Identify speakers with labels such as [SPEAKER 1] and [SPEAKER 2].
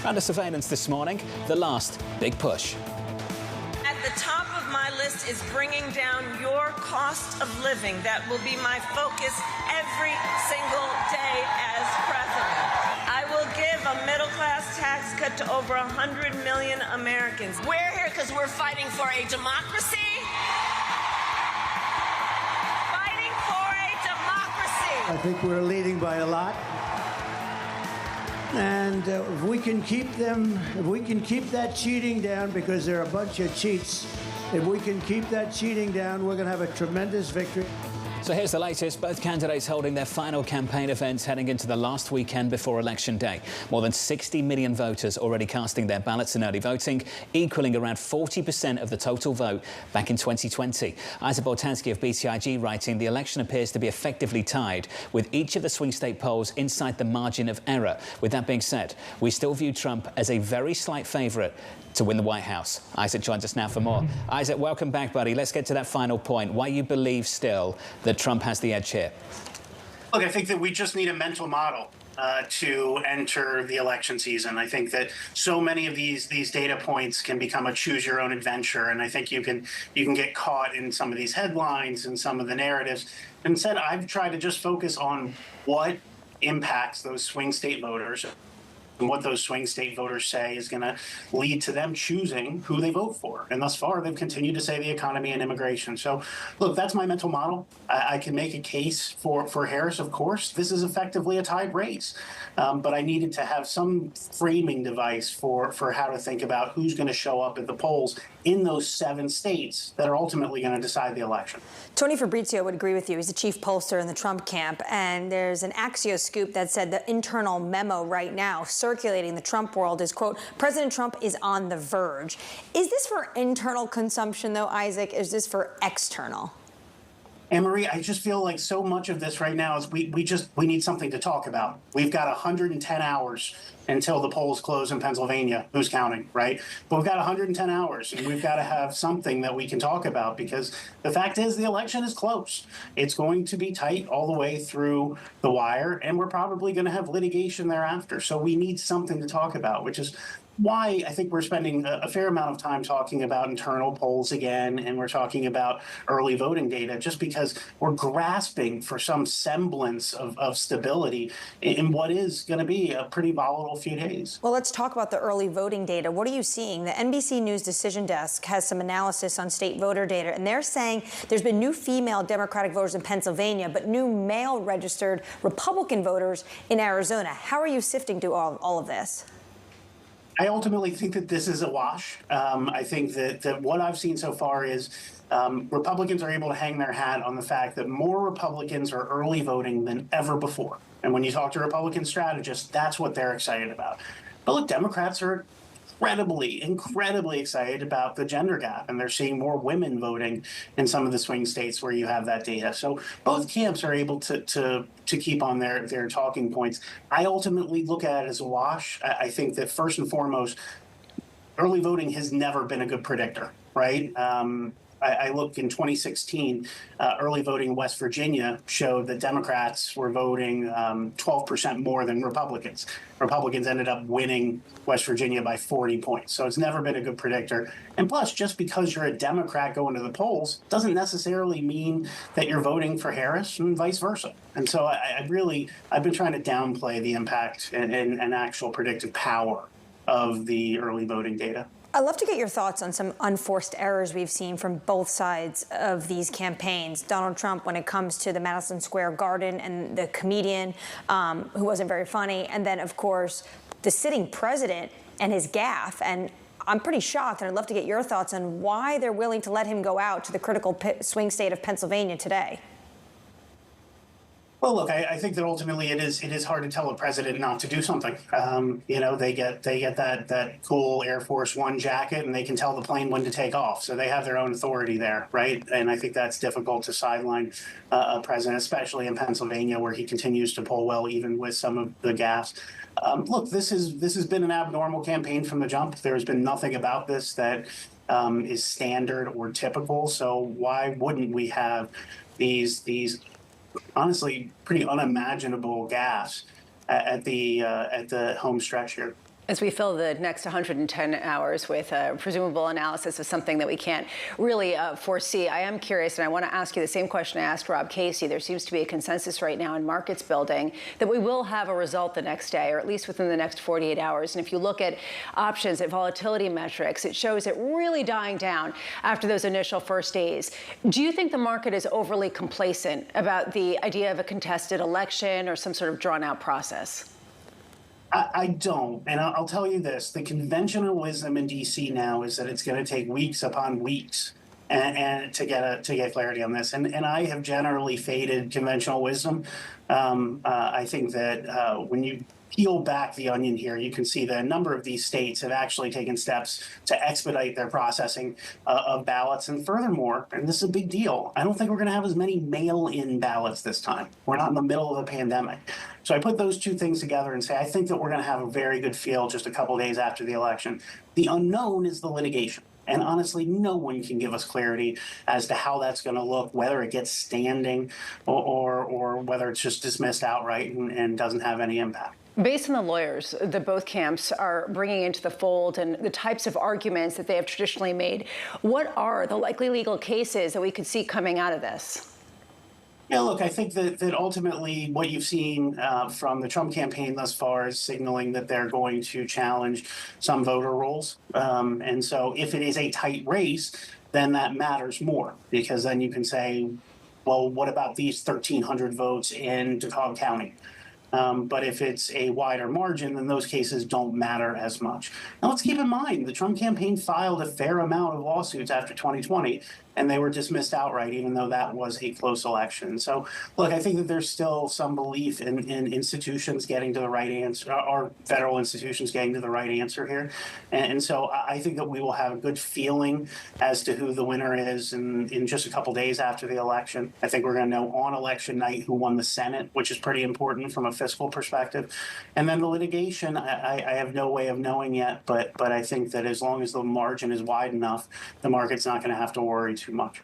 [SPEAKER 1] Under surveillance this morning, the last big push.
[SPEAKER 2] At the top of my list is bringing down your cost of living. That will be my focus every single day as president. I will give a middle-class tax cut to over 100 million Americans. We're here because we're fighting for a democracy. Fighting for a democracy.
[SPEAKER 3] I think we're leading by a lot. And if we can keep that cheating down, because they're a bunch of cheats, if we can keep that cheating down, we're going to have a tremendous victory.
[SPEAKER 1] So here's the latest. Both candidates holding their final campaign events heading into the last weekend before Election Day. More than 60 million voters already casting their ballots in early voting, equaling around 40% of the total vote back in 2020. Boltansky of BTIG writing, the election appears to be effectively tied, with each of the swing state polls inside the margin of error. With that being said, we still view Trump as a very slight favourite to win the White House. Isaac joins us now for more. Isaac, welcome back, buddy. Let's get to that final point. Why you believe still that Trump has the edge here?
[SPEAKER 4] Look, I think that we just need a mental model to enter the election season. I think that so many of these data points can become a choose your own adventure, and I think you can get caught in some of these headlines and some of the narratives. Instead, I've tried to just focus on what impacts those swing state voters, and what those swing state voters say is going to lead to them choosing who they vote for. And thus far, they've continued to say the economy and immigration. So, look, that's my mental model. I can make a case for Harris, of course. This is effectively a tied race. But I needed to have some framing device for how to think about who's going to show up at the polls in those 7 states that are ultimately going to decide the election.
[SPEAKER 5] Tony Fabrizio would agree with you. He's the chief pollster in the Trump camp. And there's an Axios scoop that said the internal memo right now circulating the Trump world is, quote, President Trump is on the verge. Is this for internal consumption, though, Isaac? Is this for external?
[SPEAKER 4] Anne-Marie, I just feel like so much of this right now is we need something to talk about. We've got 110 hours until the polls close in Pennsylvania. Who's counting, right? But we've got 110 hours, and we've got to have something that we can talk about, because the fact is the election is close. It's going to be tight all the way through the wire, and we're probably going to have litigation thereafter. So we need something to talk about, which is why I think we're spending a fair amount of time talking about internal polls again, and we're talking about early voting data, just because we're grasping for some semblance of stability in what is going to be a pretty volatile few days.
[SPEAKER 5] Well, let's talk about the early voting data. What are you seeing? The NBC News Decision Desk has some analysis on state voter data, and they're saying there's been new female Democratic voters in Pennsylvania, but new male registered Republican voters in Arizona. How are you sifting through all of this?
[SPEAKER 4] I ultimately think that this is a wash. I think that what I've seen so far is Republicans are able to hang their hat on the fact that more Republicans are early voting than ever before. And when you talk to Republican strategists, that's what they're excited about. But look, Democrats are incredibly excited about the gender gap, and they're seeing more women voting in some of the swing states where you have that data. So both camps are able to keep on their talking points. I ultimately look at it as a wash. I think that first and foremost, early voting has never been a good predictor, right? I looked in 2016, early voting in West Virginia showed that Democrats were voting 12% more than Republicans. Republicans ended up winning West Virginia by 40 points. So it's never been a good predictor. And plus, just because you're a Democrat going to the polls doesn't necessarily mean that you're voting for Harris and vice versa. And so I've been trying to downplay the impact and actual predictive power of the early voting data.
[SPEAKER 5] I'd love to get your thoughts on some unforced errors we've seen from both sides of these campaigns. Donald Trump, when it comes to the Madison Square Garden and the comedian who wasn't very funny, and then, of course, the sitting president and his gaffe. And I'm pretty shocked, and I'd love to get your thoughts on why they're willing to let him go out to the critical swing state of Pennsylvania today.
[SPEAKER 4] Well, look, I think that ultimately it is hard to tell a president not to do something. They get that cool Air Force One jacket, and they can tell the plane when to take off. So they have their own authority there, right? And I think that's difficult to sideline a president, especially in Pennsylvania, where he continues to poll well, even with some of the gaffes. Look, this has been an abnormal campaign from the jump. There has been nothing about this that is standard or typical. So why wouldn't we have these honestly pretty unimaginable gaffes at the home stretch here?
[SPEAKER 6] As we fill the next 110 hours with a presumable analysis of something that we can't really foresee, I am curious, and I want to ask you the same question I asked Rob Casey. There seems to be a consensus right now in markets building that we will have a result the next day, or at least within the next 48 hours. And if you look at options, at volatility metrics, it shows it really dying down after those initial first days. Do you think the market is overly complacent about the idea of a contested election or some sort of drawn-out process?
[SPEAKER 4] I don't, and I'll tell you this: the conventional wisdom in D.C. now is that it's going to take weeks upon weeks and to get clarity on this. And I have generally faded conventional wisdom. I think that when you peel back the onion here, you can see that a number of these states have actually taken steps to expedite their processing of ballots. And furthermore, and this is a big deal, I don't think we're going to have as many mail-in ballots this time. We're not in the middle of a pandemic. So I put those two things together and say, I think that we're going to have a very good feel just a couple of days after the election. The unknown is the litigation. And honestly, no one can give us clarity as to how that's going to look, whether it gets standing or whether it's just dismissed outright and doesn't have any impact.
[SPEAKER 6] Based on the lawyers that both camps are bringing into the fold and the types of arguments that they have traditionally made, what are the likely legal cases that we could see coming out of this?
[SPEAKER 4] Yeah, look, I think that ultimately what you've seen from the Trump campaign thus far is signaling that they're going to challenge some voter rolls. And so if it is a tight race, then that matters more, because then you can say, well, what about these 1,300 votes in DeKalb County? But if it's a wider margin, then those cases don't matter as much. Now, let's keep in mind, the Trump campaign filed a fair amount of lawsuits after 2020, and they were dismissed outright, even though that was a close election. So, look, I think that there's still some belief in institutions getting to the right answer, or federal institutions getting to the right answer here. And so I think that we will have a good feeling as to who the winner is in just a couple days after the election. I think we're going to know on election night who won the Senate, which is pretty important from a fiscal perspective. And then the litigation, I have no way of knowing yet, but I think that as long as the margin is wide enough, the market's not going to have to worry too much.